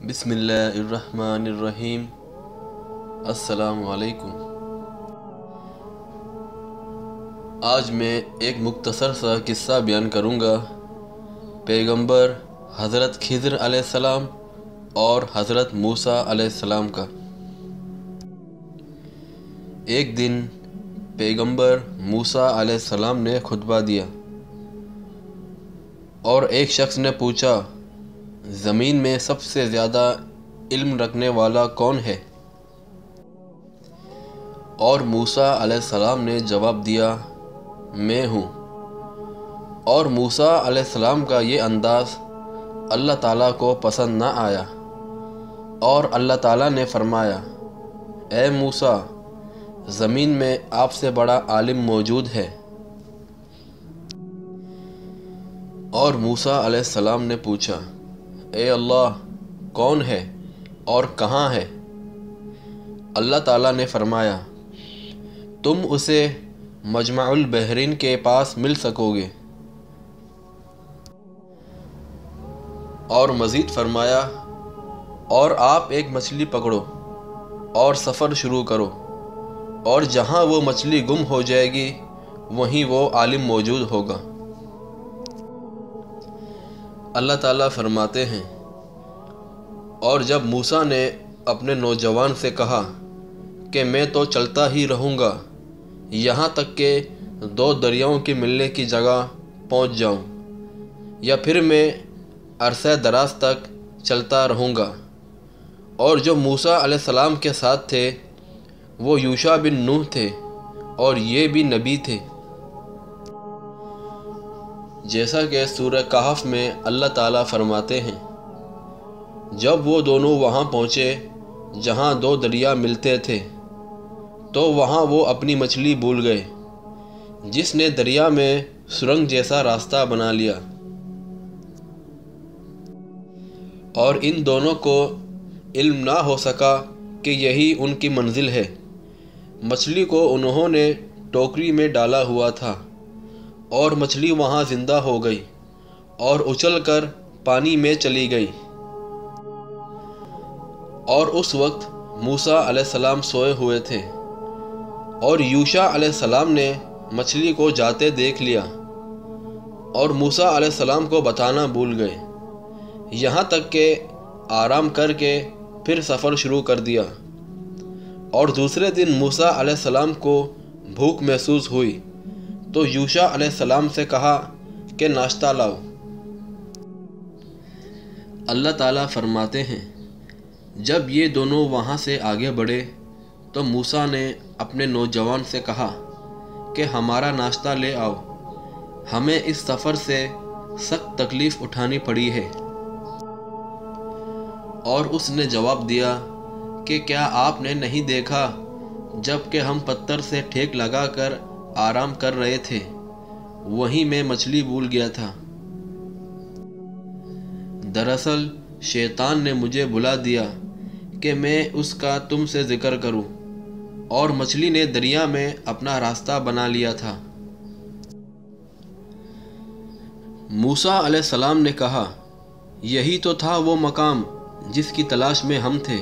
بسم اللہ الرحمن الرحیم۔ السلام علیکم۔ آج میں ایک مختصر سا قصہ بیان کروں گا پیغمبر حضرت خضر علیہ السلام اور حضرت موسیٰ علیہ السلام کا۔ ایک دن پیغمبر موسیٰ علیہ السلام نے خطبہ دیا اور ایک شخص نے پوچھا، زمین میں سب سے زیادہ علم رکھنے والا کون ہے؟ اور موسیٰ علیہ السلام نے جواب دیا، میں ہوں۔ اور موسیٰ علیہ السلام کا یہ انداز اللہ تعالیٰ کو پسند نہ آیا اور اللہ تعالیٰ نے فرمایا، اے موسیٰ، زمین میں آپ سے بڑا عالم موجود ہے۔ اور موسیٰ علیہ السلام نے پوچھا، اے اللہ، کون ہے اور کہاں ہے؟ اللہ تعالیٰ نے فرمایا، تم اسے مجمع البحرین کے پاس مل سکو گے۔ اور مزید فرمایا، اور آپ ایک مچھلی پکڑو اور سفر شروع کرو، اور جہاں وہ مچھلی گم ہو جائے گی وہیں وہ عالم موجود ہوگا۔ اللہ تعالیٰ فرماتے ہیں، اور جب موسیٰ نے اپنے نوجوان سے کہا کہ میں تو چلتا ہی رہوں گا یہاں تک کہ دو دریاؤں کے ملنے کی جگہ پہنچ جاؤں، یا پھر میں عرصہ دراز تک چلتا رہوں گا۔ اور جو موسیٰ علیہ السلام کے ساتھ تھے وہ یوشع بن نوح تھے اور یہ بھی نبی تھے۔ جیسا کہ سورہ کہف میں اللہ تعالیٰ فرماتے ہیں، جب وہ دونوں وہاں پہنچے جہاں دو دریا ملتے تھے تو وہاں وہ اپنی مچھلی بھول گئے، جس نے دریا میں سرنگ جیسا راستہ بنا لیا، اور ان دونوں کو علم نہ ہو سکا کہ یہی ان کی منزل ہے۔ مچھلی کو انہوں نے ٹوکری میں ڈالا ہوا تھا اور مچھلی وہاں زندہ ہو گئی اور اچھل کر پانی میں چلی گئی۔ اور اس وقت موسیٰ علیہ السلام سوئے ہوئے تھے، اور یوشع علیہ السلام نے مچھلی کو جاتے دیکھ لیا اور موسیٰ علیہ السلام کو بتانا بھول گئے، یہاں تک کہ آرام کر کے پھر سفر شروع کر دیا۔ اور دوسرے دن موسیٰ علیہ السلام کو بھوک محسوس ہوئی تو یوشع علیہ السلام سے کہا کہ ناشتہ لاؤ۔ اللہ تعالیٰ فرماتے ہیں، جب یہ دونوں وہاں سے آگے بڑھے تو موسیٰ نے اپنے نوجوان سے کہا کہ ہمارا ناشتہ لے آؤ، ہمیں اس سفر سے سخت تکلیف اٹھانی پڑی ہے۔ اور اس نے جواب دیا کہ کیا آپ نے نہیں دیکھا جب کہ ہم پتھر سے ٹھیک لگا کر آرام کر رہے تھے، وہیں میں مچھلی بھول گیا تھا۔ دراصل شیطان نے مجھے بلا دیا کہ میں اس کا تم سے ذکر کروں، اور مچھلی نے دریا میں اپنا راستہ بنا لیا تھا۔ موسیٰ علیہ السلام نے کہا، یہی تو تھا وہ مقام جس کی تلاش میں ہم تھے۔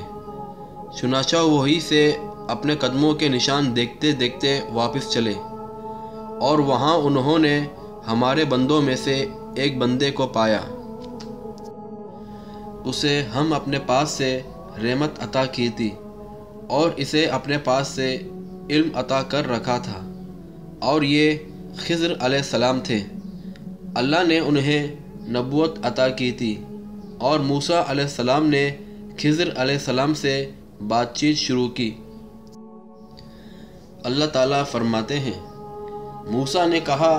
چنانچہ وہی سے اپنے قدموں کے نشان دیکھتے دیکھتے واپس چلے، اور وہاں انہوں نے ہمارے بندوں میں سے ایک بندے کو پایا، اسے ہم اپنے پاس سے رحمت عطا کی تھی اور اسے اپنے پاس سے علم عطا کر رکھا تھا، اور یہ خضر علیہ السلام تھے۔ اللہ نے انہیں نبوت عطا کی تھی، اور موسیٰ علیہ السلام نے خضر علیہ السلام سے بات چیت شروع کی۔ اللہ تعالیٰ فرماتے ہیں، موسیٰ نے کہا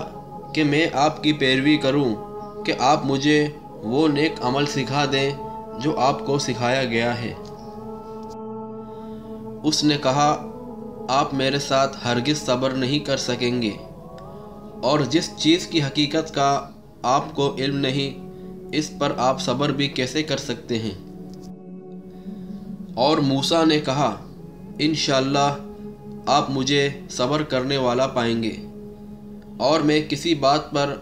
کہ میں آپ کی پیروی کروں کہ آپ مجھے وہ نیک عمل سکھا دیں جو آپ کو سکھایا گیا ہے۔ اس نے کہا، آپ میرے ساتھ ہرگز صبر نہیں کر سکیں گے، اور جس چیز کی حقیقت کا آپ کو علم نہیں اس پر آپ صبر بھی کیسے کر سکتے ہیں؟ اور موسیٰ نے کہا، انشاءاللہ آپ مجھے صبر کرنے والا پائیں گے، اور میں کسی بات پر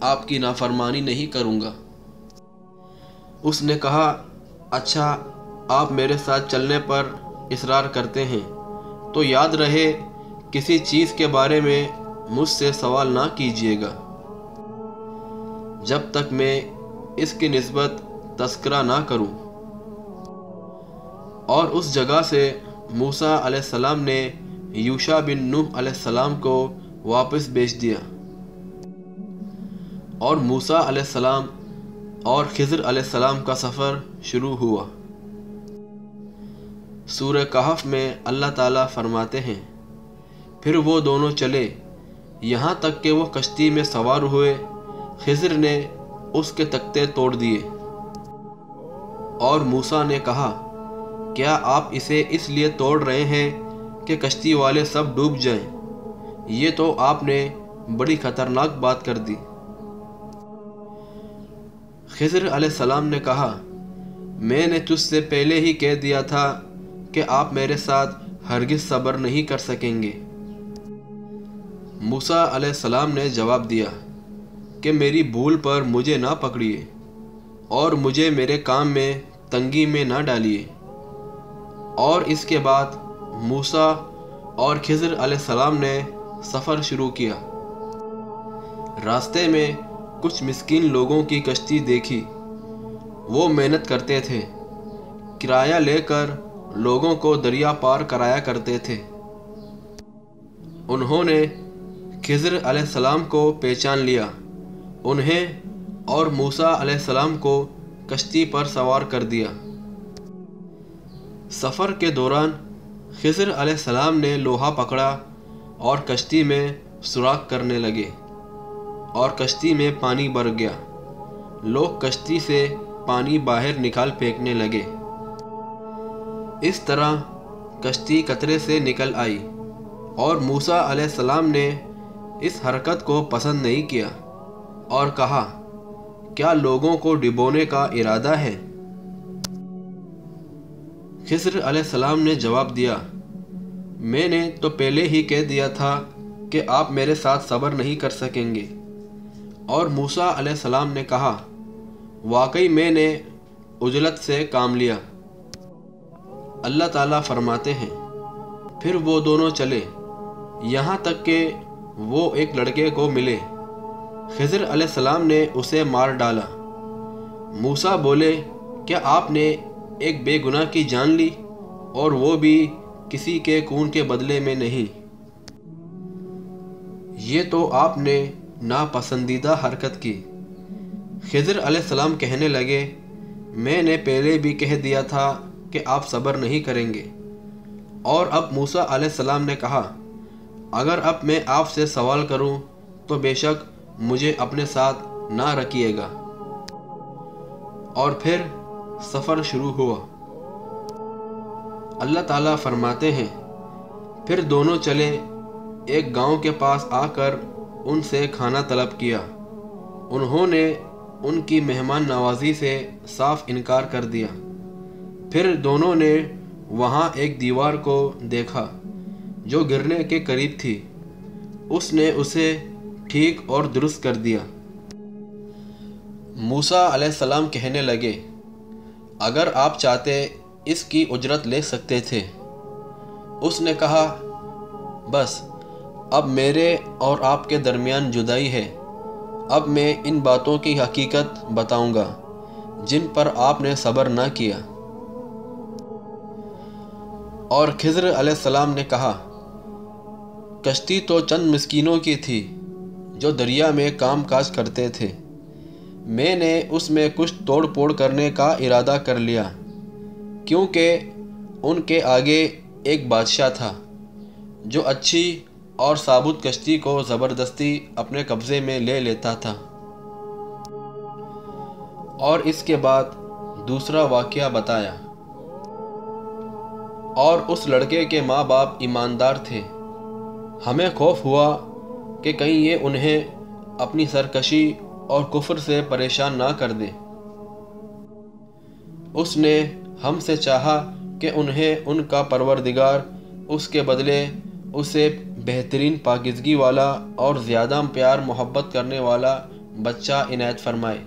آپ کی نافرمانی نہیں کروں گا۔ اس نے کہا، اچھا آپ میرے ساتھ چلنے پر اصرار کرتے ہیں تو یاد رہے کسی چیز کے بارے میں مجھ سے سوال نہ کیجیے گا جب تک میں اس کی نسبت تذکرہ نہ کروں۔ اور اس جگہ سے موسیٰ علیہ السلام نے یوشع بن نوح علیہ السلام کو واپس بھیج دیا، اور موسیٰ علیہ السلام اور خضر علیہ السلام کا سفر شروع ہوا۔ سورہ کہف میں اللہ تعالیٰ فرماتے ہیں، پھر وہ دونوں چلے یہاں تک کہ وہ کشتی میں سوار ہوئے۔ خضر نے اس کے تختے توڑ دیے، اور موسیٰ نے کہا، کیا آپ اسے اس لیے توڑ رہے ہیں کہ کشتی والے سب ڈوب جائیں؟ یہ تو آپ نے بڑی خطرناک بات کر دی۔ خضر علیہ السلام نے کہا، میں نے تجھ سے پہلے ہی کہہ دیا تھا کہ آپ میرے ساتھ ہرگز صبر نہیں کر سکیں گے۔ موسیٰ علیہ السلام نے جواب دیا کہ میری بھول پر مجھے نہ پکڑیے اور مجھے میرے کام میں تنگی میں نہ ڈالیے۔ اور اس کے بعد موسیٰ اور خضر علیہ السلام نے سفر شروع کیا۔ راستے میں کچھ مسکین لوگوں کی کشتی دیکھی، وہ محنت کرتے تھے، کرایہ لے کر لوگوں کو دریا پار کرایا کرتے تھے۔ انہوں نے خضر علیہ السلام کو پہچان لیا، انہیں اور موسیٰ علیہ السلام کو کشتی پر سوار کر دیا۔ سفر کے دوران خضر علیہ السلام نے لوہا پکڑا اور کشتی میں سوراخ کرنے لگے، اور کشتی میں پانی بھر گیا۔ لوگ کشتی سے پانی باہر نکال پھینکنے لگے۔ اس طرح کشتی قطرے سے نکل آئی، اور موسیٰ علیہ السلام نے اس حرکت کو پسند نہیں کیا اور کہا، کیا لوگوں کو ڈبونے کا ارادہ ہے؟ خضر علیہ السلام نے جواب دیا، میں نے تو پہلے ہی کہہ دیا تھا کہ آپ میرے ساتھ صبر نہیں کر سکیں گے۔ اور موسیٰ علیہ السلام نے کہا، واقعی میں نے عجلت سے کام لیا۔ اللہ تعالیٰ فرماتے ہیں، پھر وہ دونوں چلے یہاں تک کہ وہ ایک لڑکے کو ملے۔ خضر علیہ السلام نے اسے مار ڈالا۔ موسیٰ بولے، کیا آپ نے ایک بے گناہ کی جان لی، اور وہ بھی کسی کے خون کے بدلے میں نہیں؟ یہ تو آپ نے ناپسندیدہ حرکت کی۔ خضر علیہ السلام کہنے لگے، میں نے پہلے بھی کہہ دیا تھا کہ آپ صبر نہیں کریں گے۔ اور اب موسیٰ علیہ السلام نے کہا، اگر اب میں آپ سے سوال کروں تو بے شک مجھے اپنے ساتھ نہ رکھیے گا۔ اور پھر سفر شروع ہوا۔ اللہ تعالیٰ فرماتے ہیں، پھر دونوں چلے ایک گاؤں کے پاس آ کر ان سے کھانا طلب کیا۔ انہوں نے ان کی مہمان نوازی سے صاف انکار کر دیا۔ پھر دونوں نے وہاں ایک دیوار کو دیکھا جو گرنے کے قریب تھی، اس نے اسے ٹھیک اور درست کر دیا۔ موسیٰ علیہ السلام کہنے لگے، اگر آپ چاہتے اس کی اجرت لے سکتے تھے۔ اس نے کہا، بس اب میرے اور آپ کے درمیان جدائی ہے، اب میں ان باتوں کی حقیقت بتاؤں گا جن پر آپ نے صبر نہ کیا۔ اور خضر علیہ السلام نے کہا، کشتی تو چند مسکینوں کی تھی جو دریا میں کام کاج کرتے تھے، میں نے اس میں کچھ توڑ پھوڑ کرنے کا ارادہ کر لیا، کیونکہ ان کے آگے ایک بادشاہ تھا جو اچھی اور ثابت کشتی کو زبردستی اپنے قبضے میں لے لیتا تھا۔ اور اس کے بعد دوسرا واقعہ بتایا۔ اور اس لڑکے کے ماں باپ ایماندار تھے، ہمیں خوف ہوا کہ کہیں یہ انہیں اپنی سرکشی اور کفر سے پریشان نہ کر دے۔ اس نے ہم سے چاہا کہ انہیں ان کا پروردگار اس کے بدلے اسے بہترین پاکیزگی والا اور زیادہ پیار محبت کرنے والا بچہ عنایت فرمائے۔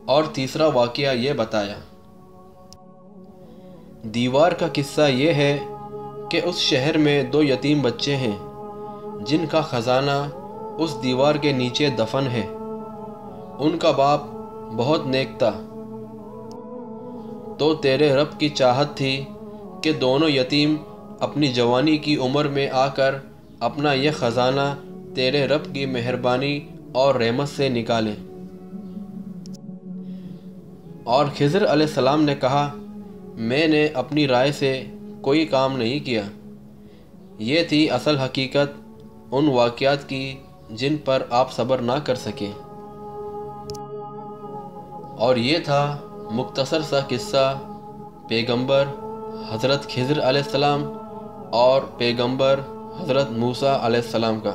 اور تیسرا واقعہ یہ بتایا۔ دیوار کا قصہ یہ ہے کہ اس شہر میں 2 یتیم بچے ہیں جن کا خزانہ اس دیوار کے نیچے دفن ہے۔ ان کا باپ بہت نیک تھا، تو تیرے رب کی چاہت تھی کہ دونوں یتیم اپنی جوانی کی عمر میں آ کر اپنا یہ خزانہ تیرے رب کی مہربانی اور رحمت سے نکالیں۔ اور خضر علیہ السلام نے کہا، میں نے اپنی رائے سے کوئی کام نہیں کیا۔ یہ تھی اصل حقیقت ان واقعات کی جن پر آپ صبر نہ کر سکیں۔ اور یہ تھا مختصر سا قصہ پیغمبر حضرت خضر علیہ السلام اور پیغمبر حضرت موسیٰ علیہ السلام کا۔